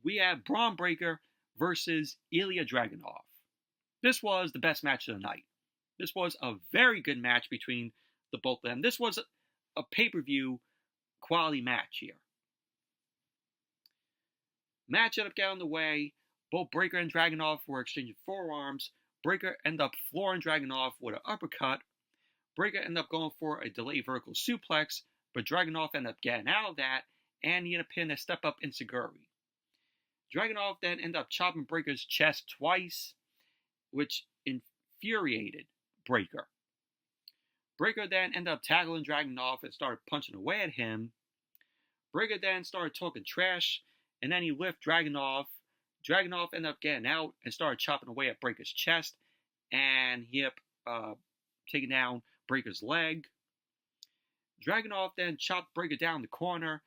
we had Bron Breakker versus Ilja Dragunov. This was the best match of the night. This was a very good match between the both of them. This was a pay-per-view quality match here. Match ended up getting underway. Both Breakker and Dragunov were exchanging forearms. Breakker ended up flooring Dragunov with an uppercut. Breakker ended up going for a delayed vertical suplex, but Dragunov ended up getting out of that, and he ended up hitting a step-up enziguri. Dragunov then ended up chopping Breakker's chest twice, which infuriated Breakker. Breakker then ended up tackling Dragunov and started punching away at him. Breakker then started talking trash, and then he lifted Dragunov. Dragunov ended up getting out and started chopping away at Breakker's chest, and he ended up taking down Breakker's leg. Dragunov then chopped Breakker down the corner,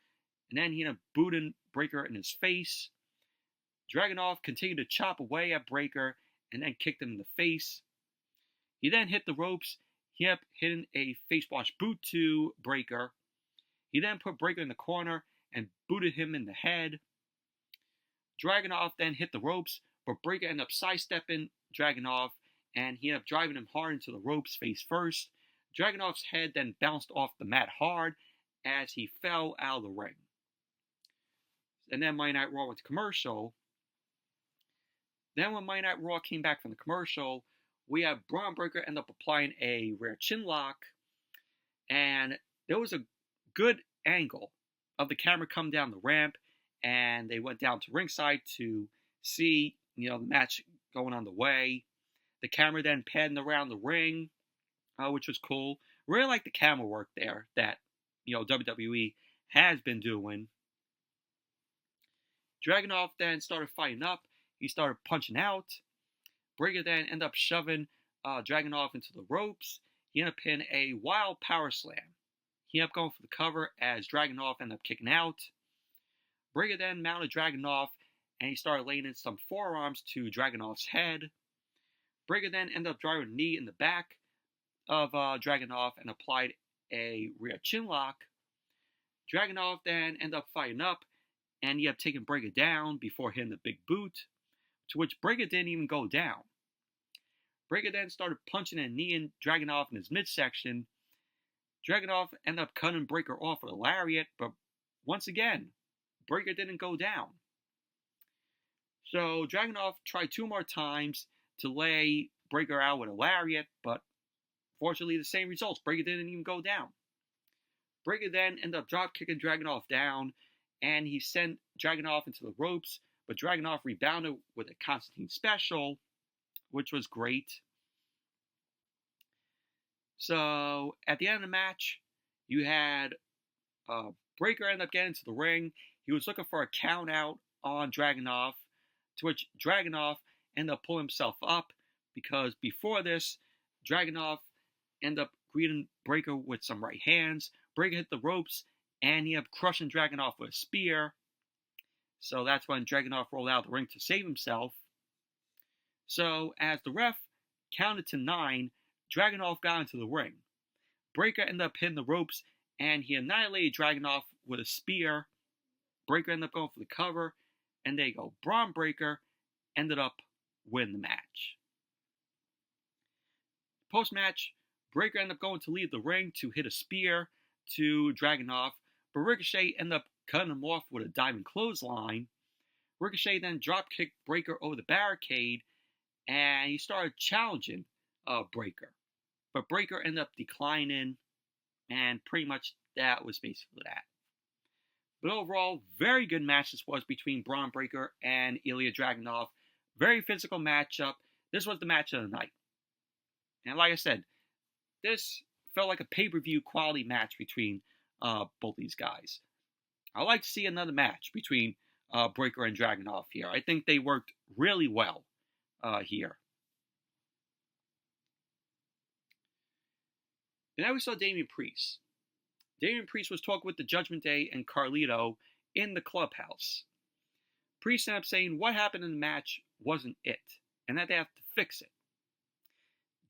and then he ended up booting Breakker in his face. Dragunov continued to chop away at Breakker and then kicked him in the face. He then hit the ropes. He ended up hitting a face wash boot to Breakker. He then put Breakker in the corner and booted him in the head. Dragunov then hit the ropes, but Breakker ended up sidestepping Dragunov, and he ended up driving him hard into the ropes face first. Dragunov's head then bounced off the mat hard as he fell out of the ring. And then Monday Night Raw went to commercial. Then when Monday Night Raw came back from the commercial, we had Bron Breakker end up applying a rear chin lock, and there was a good angle of the camera come down the ramp, and they went down to ringside to see, the match going on the way. The camera then panned around the ring, which was cool. Really like the camera work there that, WWE has been doing. Dragunov then started fighting up. He started punching out. Breakker then ended up shoving Dragunov into the ropes. He ended up hitting a wild power slam. He ended up going for the cover as Dragunov ended up kicking out. Breakker then mounted Dragunov, and he started laying in some forearms to Dragunov's head. Breakker then ended up driving a knee in the back of Dragunov and applied a rear chin lock. Dragunov then ended up fighting up, and he ended up taking Breakker down before hitting the big boot, to which Breakker didn't even go down. Breakker then started punching and kneeing Dragunov in his midsection. Dragunov ended up cutting Breakker off with a lariat, but once again, Breakker didn't go down. So Dragunov tried 2 more times to lay Breakker out with a lariat, but fortunately the same results. Breakker didn't even go down. Breakker then ended up drop kicking Dragunov down, and he sent Dragunov into the ropes, but Dragunov rebounded with a Constantine special, which was great. So at the end of the match, you had Breakker end up getting into the ring. He was looking for a count out on Dragunov, to which Dragunov ended up pulling himself up, because before this, Dragunov ended up greeting Breakker with some right hands. Breakker hit the ropes, and he ended up crushing Dragunov with a spear. So that's when Dragunov rolled out of the ring to save himself. So as the ref counted to 9, Dragunov got into the ring. Breakker ended up hitting the ropes, and he annihilated Dragunov with a spear. Breakker ended up going for the cover, and there you go. Bron Breakker ended up winning the match. Post-match, Breakker ended up going to leave the ring to hit a spear to Dragunov, but Ricochet ended up cutting him off with a diving clothesline. Ricochet then drop-kicked Breakker over the barricade, and he started challenging Breakker. But Breakker ended up declining, and pretty much that was basically that. But overall, very good match this was between Bron Breakker and Ilja Dragunov. Very physical matchup. This was the match of the night. And like I said, this felt like a pay-per-view quality match between both these guys. I'd like to see another match between Breakker and Dragunov here. I think they worked really well here. And now we saw Damian Priest. Damian Priest was talking with the Judgment Day and Carlito in the clubhouse. Priest ended up saying what happened in the match wasn't it, and that they have to fix it.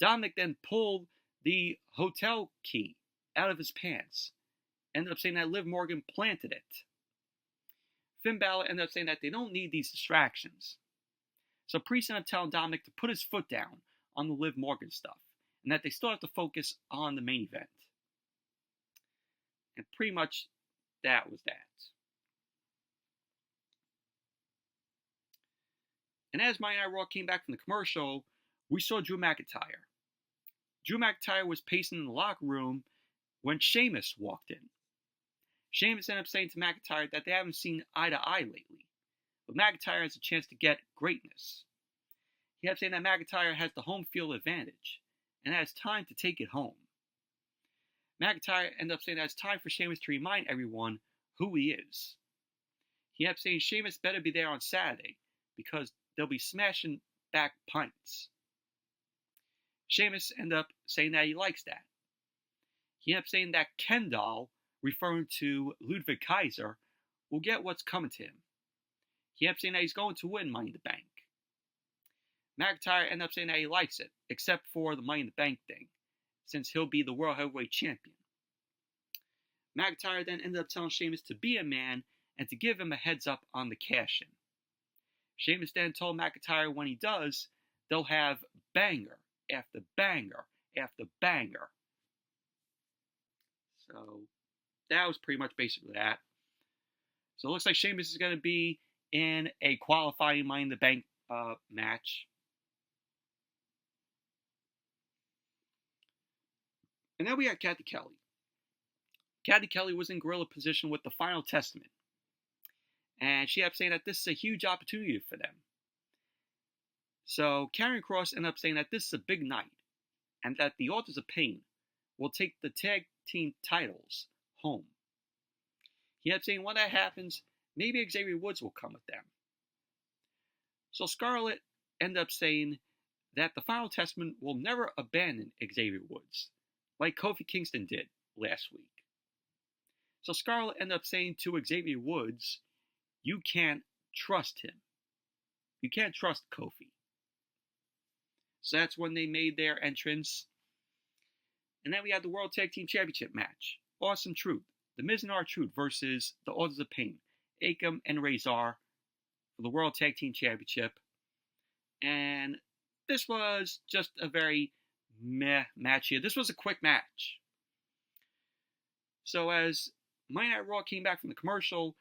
Dominik then pulled the hotel key out of his pants, ended up saying that Liv Morgan planted it. Finn Balor ended up saying that they don't need these distractions. So Priest ended up telling Dominik to put his foot down on the Liv Morgan stuff, and that they still have to focus on the main event. And pretty much that was that. And as Monday Night Raw came back from the commercial, we saw Drew McIntyre. Drew McIntyre was pacing in the locker room when Sheamus walked in. Sheamus ended up saying to McIntyre that they haven't seen eye to eye lately, but McIntyre has a chance to get greatness. He ended up saying that McIntyre has the home field advantage, and that it's time to take it home. McIntyre ended up saying that it's time for Sheamus to remind everyone who he is. He ended up saying Sheamus better be there on Saturday, because they'll be smashing back pints. Sheamus ended up saying that he likes that. He ended up saying that Kendall, referring to Ludwig Kaiser, will get what's coming to him. He ended up saying that he's going to win Money in the Bank. McIntyre ended up saying that he likes it, except for the Money in the Bank thing, since he'll be the World Heavyweight Champion. McIntyre then ended up telling Sheamus to be a man and to give him a heads up on the cash-in. Sheamus then told McIntyre when he does, they'll have banger after banger after banger. So that was pretty much basically that. So it looks like Sheamus is going to be in a qualifying Money in the Bank match. And then we had Kathy Kelly. Kathy Kelly was in gorilla position with the Final Testament. And she ended up saying that this is a huge opportunity for them. So Karrion Kross ended up saying that this is a big night, and that the Authors of Pain will take the tag team titles home. He ended up saying when that happens, maybe Xavier Woods will come with them. So Scarlett ended up saying that the Final Testament will never abandon Xavier Woods, like Kofi Kingston did last week. So Scarlett ended up saying to Xavier Woods, you can't trust him. You can't trust Kofi. So that's when they made their entrance. And then we had the World Tag Team Championship match. AwesomeTruth, The Miz and R-Truth versus the Authors of Pain, Akam and Razor, for the World Tag Team Championship. And this was just a very meh match here. This was a quick match. So as Monday Night Raw came back from the commercial,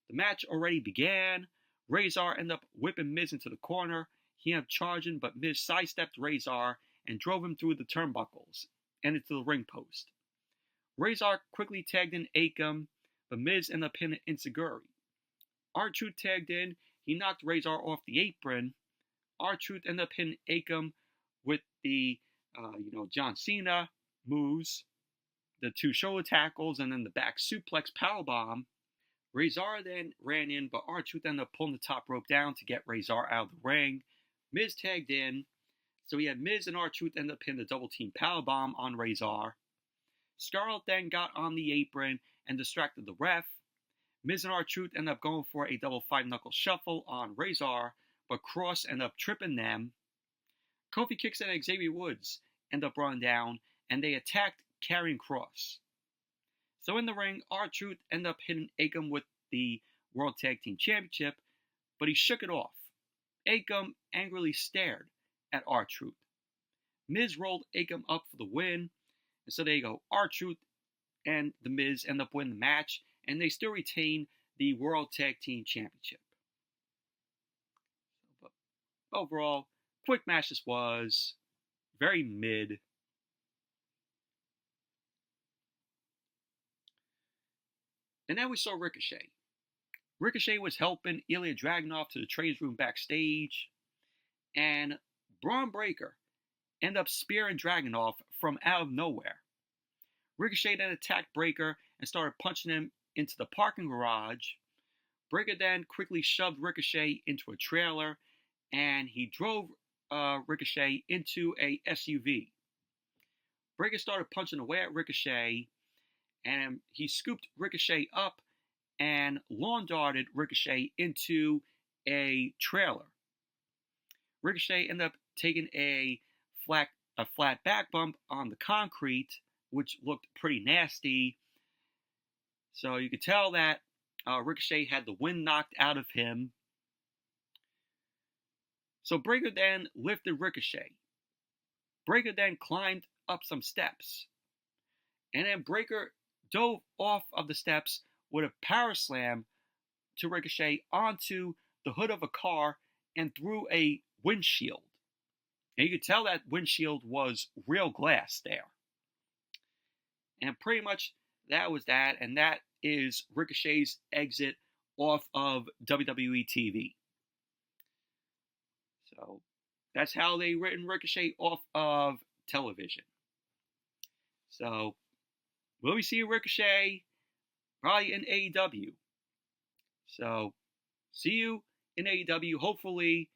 the match already began. Razor ended up whipping Miz into the corner. He ended up charging, but Miz sidestepped Razor and drove him through the turnbuckles and into the ring post. Razor quickly tagged in Akam, but Miz ended up pinning Inseguri. R-Truth tagged in. He knocked Razor off the apron. R-Truth ended up hitting Akam with the, John Cena moves, the two shoulder tackles, and then the back suplex powerbomb. Razor then ran in, but R-Truth ended up pulling the top rope down to get Razor out of the ring. Miz tagged in, so we had Miz and R-Truth end up hitting the double team powerbomb on Razor. Scarlett then got on the apron and distracted the ref. Miz and R-Truth ended up going for a double five knuckle shuffle on Razor, but Kross ended up tripping them. Kofi Kingston and Xavier Woods ended up running down, and they attacked Karrion Kross. So in the ring, R-Truth ended up hitting Akam with the World Tag Team Championship, but he shook it off. Akam angrily stared at R-Truth. Miz rolled Akam up for the win, and so there you go. R-Truth and The Miz end up winning the match, and they still retain the World Tag Team Championship. But overall, quick match this was. Very mid. And then we saw Ricochet. Ricochet was helping Ilja Dragunov to the training room backstage, and Bron Breakker ended up spearing Dragunov from out of nowhere. Ricochet then attacked Breakker and started punching him into the parking garage. Breakker then quickly shoved Ricochet into a trailer, and he drove Ricochet into a SUV. Breakker started punching away at Ricochet, and he scooped Ricochet up and lawn darted Ricochet into a trailer. Ricochet ended up taking a flat back bump on the concrete, which looked pretty nasty. So you could tell that Ricochet had the wind knocked out of him. So Breakker then lifted Ricochet. Breakker then climbed up some steps. And then Breakker dove off of the steps with a power slam to Ricochet onto the hood of a car and through a windshield. And you could tell that windshield was real glass there. And pretty much that was that. And that is Ricochet's exit off of WWE TV. So that's how they written Ricochet off of television. So will we see Ricochet? Probably in AEW. So see you in AEW. Hopefully,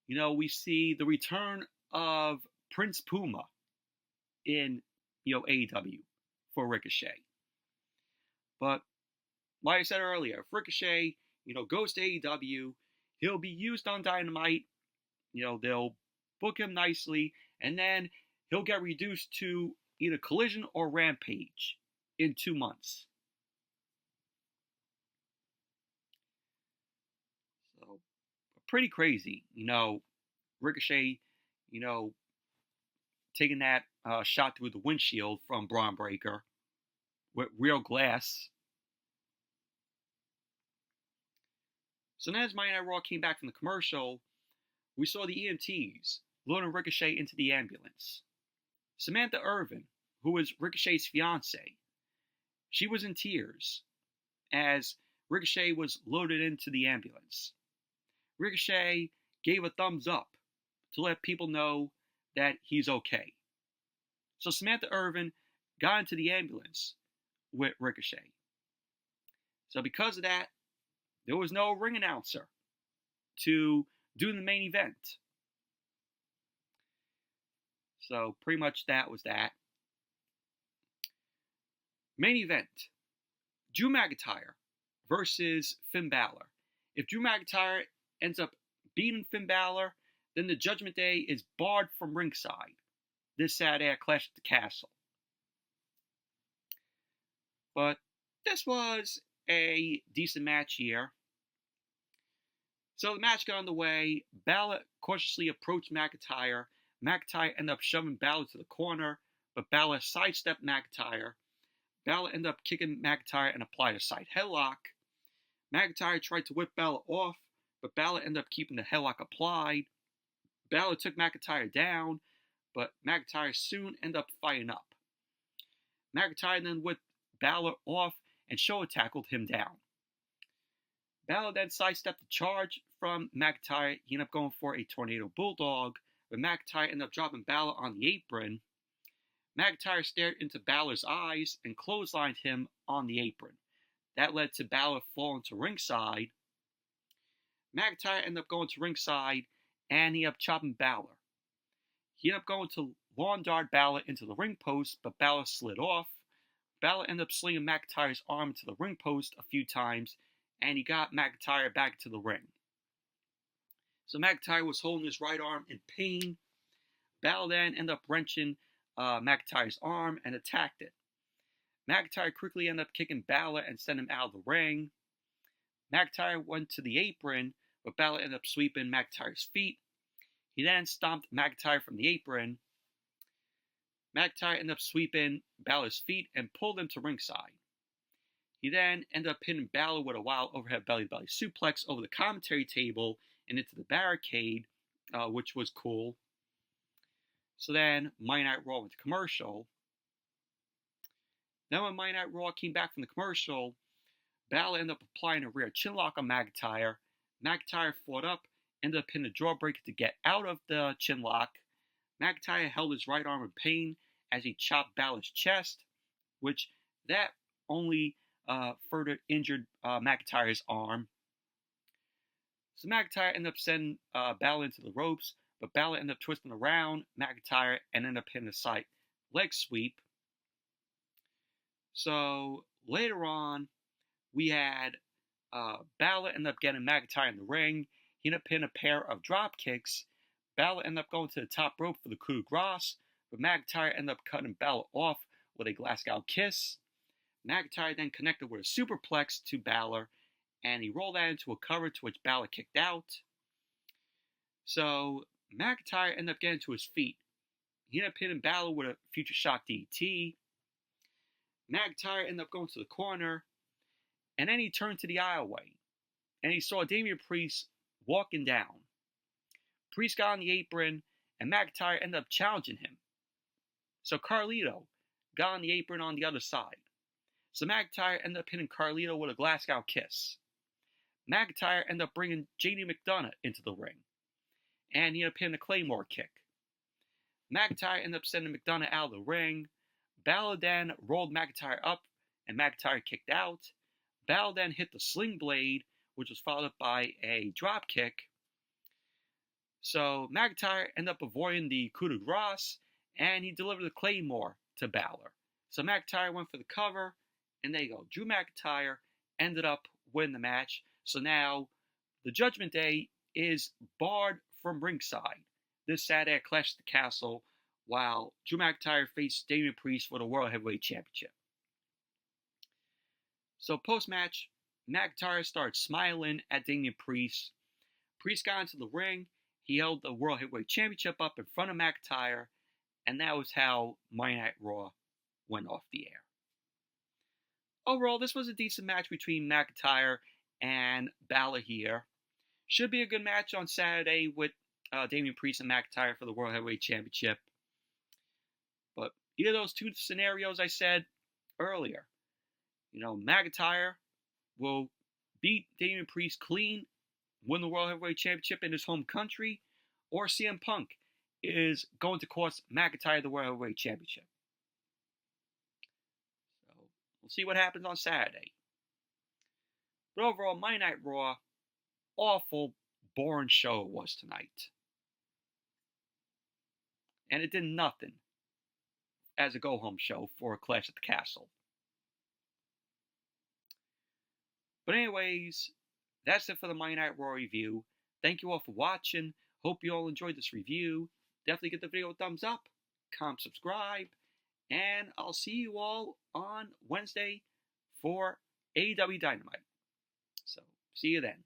we see the return of Prince Puma in, AEW for Ricochet. But like I said earlier, if Ricochet, goes to AEW, he'll be used on Dynamite. They'll book him nicely, and then he'll get reduced to either Collision or Rampage in 2 months. So, pretty crazy, Ricochet, taking that shot through the windshield from Bron Breakker with real glass. So then as Monday Night Raw came back from the commercial, we saw the EMTs loading Ricochet into the ambulance. Samantha Irvin, who was Ricochet's fiancée, she was in tears as Ricochet was loaded into the ambulance. Ricochet gave a thumbs up to let people know that he's okay. So Samantha Irvin got into the ambulance with Ricochet. So because of that, there was no ring announcer to do the main event. So pretty much that was that. Main event. Drew McIntyre versus Finn Balor. If Drew McIntyre ends up beating Finn Balor, then the Judgment Day is barred from ringside this Saturday at Clash at the Castle. But this was a decent match here. So the match got underway. Balor cautiously approached McIntyre. McIntyre ended up shoving Balor to the corner, but Balor sidestepped McIntyre. Balor ended up kicking McIntyre and applied a side headlock. McIntyre tried to whip Balor off, but Balor ended up keeping the headlock applied. Balor took McIntyre down, but McIntyre soon ended up fighting up. McIntyre then whipped Balor off and shoulder tackled him down. Balor then sidestepped the charge from McIntyre. He ended up going for a Tornado Bulldog, but McIntyre ended up dropping Balor on the apron. McIntyre stared into Balor's eyes and clotheslined him on the apron. That led to Balor falling to ringside. McIntyre ended up going to ringside, and he ended up chopping Balor. He ended up going to lawn dart Balor into the ring post, but Balor slid off. Balor ended up slinging McIntyre's arm into the ring post a few times, and he got McIntyre back to the ring. So McIntyre was holding his right arm in pain. Balor then ended up wrenching McIntyre's arm and attacked it. McIntyre quickly ended up kicking Balor and sent him out of the ring. McIntyre went to the apron, but Balor ended up sweeping McIntyre's feet. He then stomped McIntyre from the apron. McIntyre ended up sweeping Balor's feet and pulled him to ringside. He then ended up pinning Balor with a wild overhead belly-to-belly suplex over the commentary table and into the barricade, which was cool. So then Monday Night Raw went to commercial. Then when Monday Night Raw came back from the commercial, Balor ended up applying a rear chinlock on McIntyre. McIntyre fought up, ended up hitting a jawbreaker to get out of the chinlock. McIntyre held his right arm in pain as he chopped Balor's chest, which that only further injured McIntyre's arm. So McIntyre ended up sending Balor into the ropes, but Balor ended up twisting around McIntyre and ended up hitting a side leg sweep. So later on, we had Balor ended up getting McIntyre in the ring. He ended up hitting a pair of drop kicks. Balor ended up going to the top rope for the coup de grace, but McIntyre ended up cutting Balor off with a Glasgow kiss. McIntyre then connected with a superplex to Balor, and he rolled that into a cover to which Balor kicked out. So McIntyre ended up getting to his feet. He ended up hitting Balor with a Future Shock DT. McIntyre ended up going to the corner, and then he turned to the aisleway, and he saw Damian Priest walking down. Priest got on the apron and McIntyre ended up challenging him. So Carlito got on the apron on the other side. So McIntyre ended up hitting Carlito with a Glasgow kiss. McIntyre ended up bringing JD McDonagh into the ring, and he ended up hitting a Claymore kick. McIntyre ended up sending McDonagh out of the ring. Balor then rolled McIntyre up, and McIntyre kicked out. Balor then hit the sling blade, which was followed up by a drop kick. So McIntyre ended up avoiding the coup de grace, and he delivered the Claymore to Balor. So McIntyre went for the cover, and there you go. Drew McIntyre ended up winning the match. So now the Judgment Day is barred from ringside this Saturday at Clash at the Castle, while Drew McIntyre faced Damian Priest for the World Heavyweight Championship. So post-match, McIntyre started smiling at Damian Priest. Priest got into the ring. He held the World Heavyweight Championship up in front of McIntyre, and that was how Monday Night Raw went off the air. Overall, this was a decent match between McIntyre and Balor here. Should be a good match on Saturday with Damian Priest and McIntyre for the World Heavyweight Championship. But either of those two scenarios I said earlier, McIntyre will beat Damian Priest clean, win the World Heavyweight Championship in his home country, or CM Punk is going to cost McIntyre the World Heavyweight Championship. So we'll see what happens on Saturday. But overall, Monday Night Raw, awful, boring show it was tonight. And it did nothing as a go-home show for Clash at the Castle. But anyways, that's it for the Monday Night Raw review. Thank you all for watching. Hope you all enjoyed this review. Definitely give the video a thumbs up, comment, subscribe, and I'll see you all on Wednesday for AEW Dynamite. So, see you then.